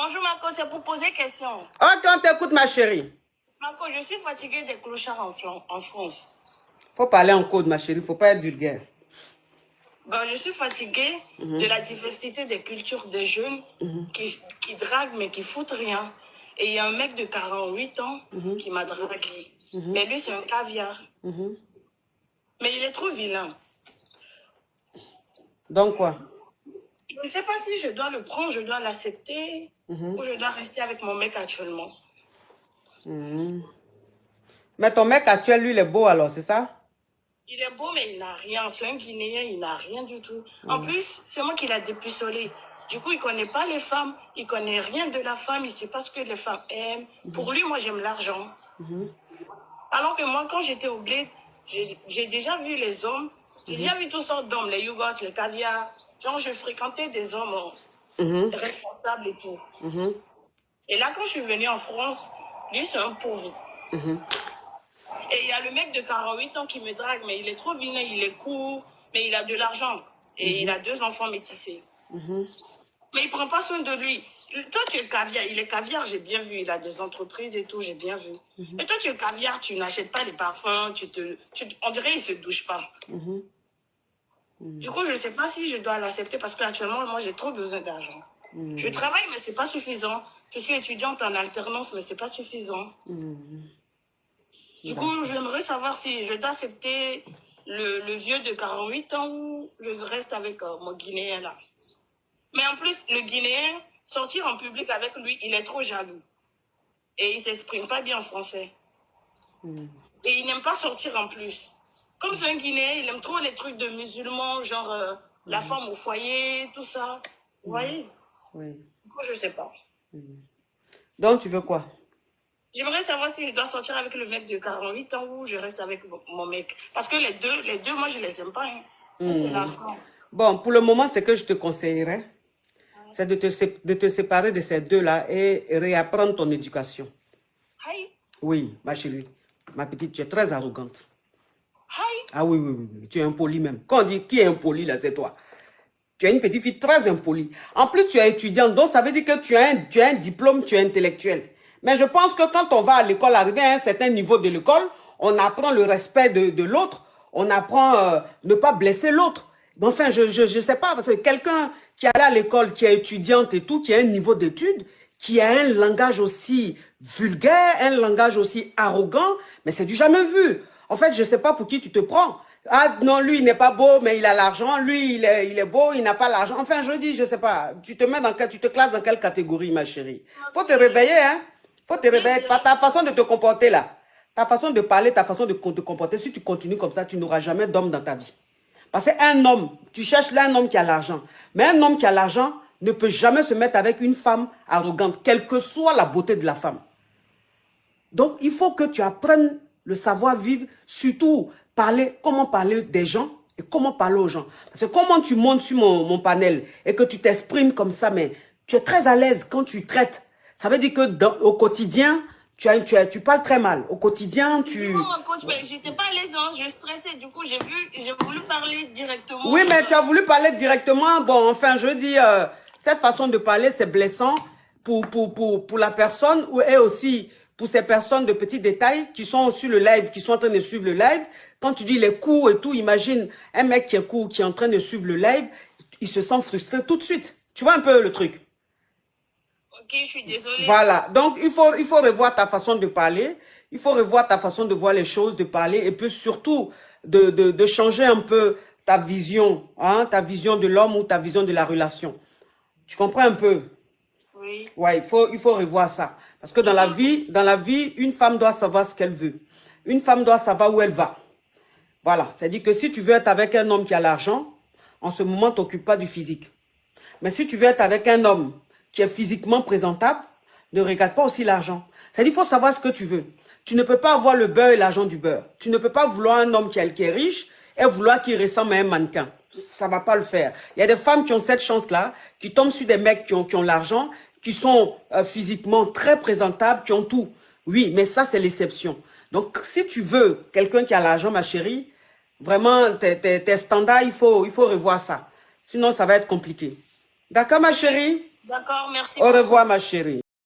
Bonjour Marco, c'est pour poser question. Ok, on t'écoute ma chérie. Marco, je suis fatiguée des clochards en France. Faut parler en code ma chérie, faut pas être vulgaire. Ben, je suis fatiguée de la diversité des cultures des jeunes qui draguent mais qui foutent rien. Et il y a un mec de 48 ans qui m'a dragué. Mais lui, c'est un caviar. Mais il est trop vilain. Donc quoi? Je ne sais pas si je dois le prendre, je dois l'accepter ou je dois rester avec mon mec actuellement. Mais ton mec actuel, lui, il est beau alors, c'est ça? Il est beau, mais il n'a rien. C'est un Guinéen, il n'a rien du tout. En plus, c'est moi qui l'ai dépucelé. Du coup, il ne connaît pas les femmes, il ne connaît rien de la femme, il ne sait pas ce que les femmes aiment. Pour lui, moi, j'aime l'argent. Alors que moi, quand j'étais au bled, j'ai déjà vu les hommes, j'ai déjà vu toutes sortes d'hommes, les Yougos, les caviars. Genre, je fréquentais des hommes responsables et tout. Et là, quand je suis venue en France, lui, c'est un pauvre. Et il y a le mec de 48 ans qui me drague, mais il est trop vilain, il est court, mais il a de l'argent. Et il a 2 enfants métissés. Mais il ne prend pas soin de lui. Toi, tu es caviar, il est caviar, j'ai bien vu, il a des entreprises et tout, j'ai bien vu. Et toi, tu es caviar, tu n'achètes pas les parfums, on dirait qu'il ne se douche pas. Du coup, je ne sais pas si je dois l'accepter parce qu'actuellement, moi, j'ai trop besoin d'argent. Je travaille, mais ce n'est pas suffisant. Je suis étudiante en alternance, mais ce n'est pas suffisant. Du coup, j'aimerais savoir si je dois accepter le vieux de 48 ans ou je reste avec mon Guinéen là. Mais en plus, le Guinéen, sortir en public avec lui, il est trop jaloux. Et il ne s'exprime pas bien en français. Et il n'aime pas sortir en plus. Comme c'est un Guinéen, il aime trop les trucs de musulmans, genre la femme au foyer, tout ça. Vous voyez? Oui. Du coup, je ne sais pas. Donc, tu veux quoi? J'aimerais savoir si je dois sortir avec le mec de 48 ans ou je reste avec mon mec. Parce que les deux, moi, je ne les aime pas. Hein. C'est l'argent. Bon, pour le moment, ce que je te conseillerais, c'est de te séparer de ces deux-là et réapprendre ton éducation. Aïe, Oui, ma chérie, ma petite, tu es très arrogante. aïe. Ah oui, oui, oui, oui, tu es impoli même. Quand on dit qui est impoli, là, c'est toi. Tu es une petite fille très impolie. En plus, tu es étudiante, donc ça veut dire que tu as un diplôme, tu es intellectuel. Mais je pense que quand on va à l'école, arriver à un certain niveau de l'école, on apprend le respect de l'autre, on apprend ne pas blesser l'autre. Enfin, je sais pas, parce que quelqu'un qui est allé à l'école, qui est étudiante et tout, qui a un niveau d'études, qui a un langage aussi vulgaire, un langage aussi arrogant, mais c'est du jamais vu. En fait, je ne sais pas pour qui tu te prends. Ah non, lui, il n'est pas beau, mais il a l'argent. Lui, il est beau, il n'a pas l'argent. Enfin, je dis, je ne sais pas. Tu te classes dans quelle catégorie, ma chérie? Faut te réveiller, hein? Faut te réveiller. Pas ta façon de te comporter, là. Ta façon de parler, ta façon de te comporter. Si tu continues comme ça, tu n'auras jamais d'homme dans ta vie. Parce qu'un homme, tu cherches là un homme qui a l'argent. Mais un homme qui a l'argent ne peut jamais se mettre avec une femme arrogante, quelle que soit la beauté de la femme. Donc, il faut que tu apprennes le savoir-vivre, surtout comment parler des gens et comment parler aux gens. Parce que comment tu montes sur mon panel et que tu t'exprimes comme ça, mais tu es très à l'aise quand tu traites. Ça veut dire que au quotidien, tu parles très mal. Au quotidien, tu... Non, mon coach, mais j'étais pas à l'aise, hein, je stressais. Du coup, j'ai voulu parler directement. Oui, mais tu as voulu parler directement. Bon, enfin, je dis, cette façon de parler, c'est blessant pour la personne et aussi pour ces personnes de petits détails qui sont sur le live, qui sont en train de suivre le live. Quand tu dis les coups et tout, imagine un mec qui est court, qui est en train de suivre le live, il se sent frustré tout de suite. Tu vois un peu le truc? Ok, je suis désolée. Voilà, donc il faut revoir ta façon de parler, il faut revoir ta façon de voir les choses, de parler, et puis surtout de changer un peu ta vision, hein, ta vision de l'homme ou ta vision de la relation. Tu comprends un peu? Oui. Ouais, il faut revoir ça. Parce que dans la vie, une femme doit savoir ce qu'elle veut. Une femme doit savoir où elle va. Voilà, c'est-à-dire que si tu veux être avec un homme qui a l'argent, en ce moment, t'occupe pas du physique. Mais si tu veux être avec un homme qui est physiquement présentable, ne regarde pas aussi l'argent. C'est-à-dire qu'il faut savoir ce que tu veux. Tu ne peux pas avoir le beurre et l'argent du beurre. Tu ne peux pas vouloir un homme qui est riche et vouloir qu'il ressemble à un mannequin. Ça ne va pas le faire. Il y a des femmes qui ont cette chance-là, qui tombent sur des mecs qui ont l'argent, qui sont physiquement très présentables, qui ont tout. Oui, mais ça, c'est l'exception. Donc, si tu veux quelqu'un qui a l'argent, ma chérie, vraiment, tes standards, il faut revoir ça. Sinon, ça va être compliqué. D'accord, ma chérie? D'accord, merci Au beaucoup. revoir, ma chérie.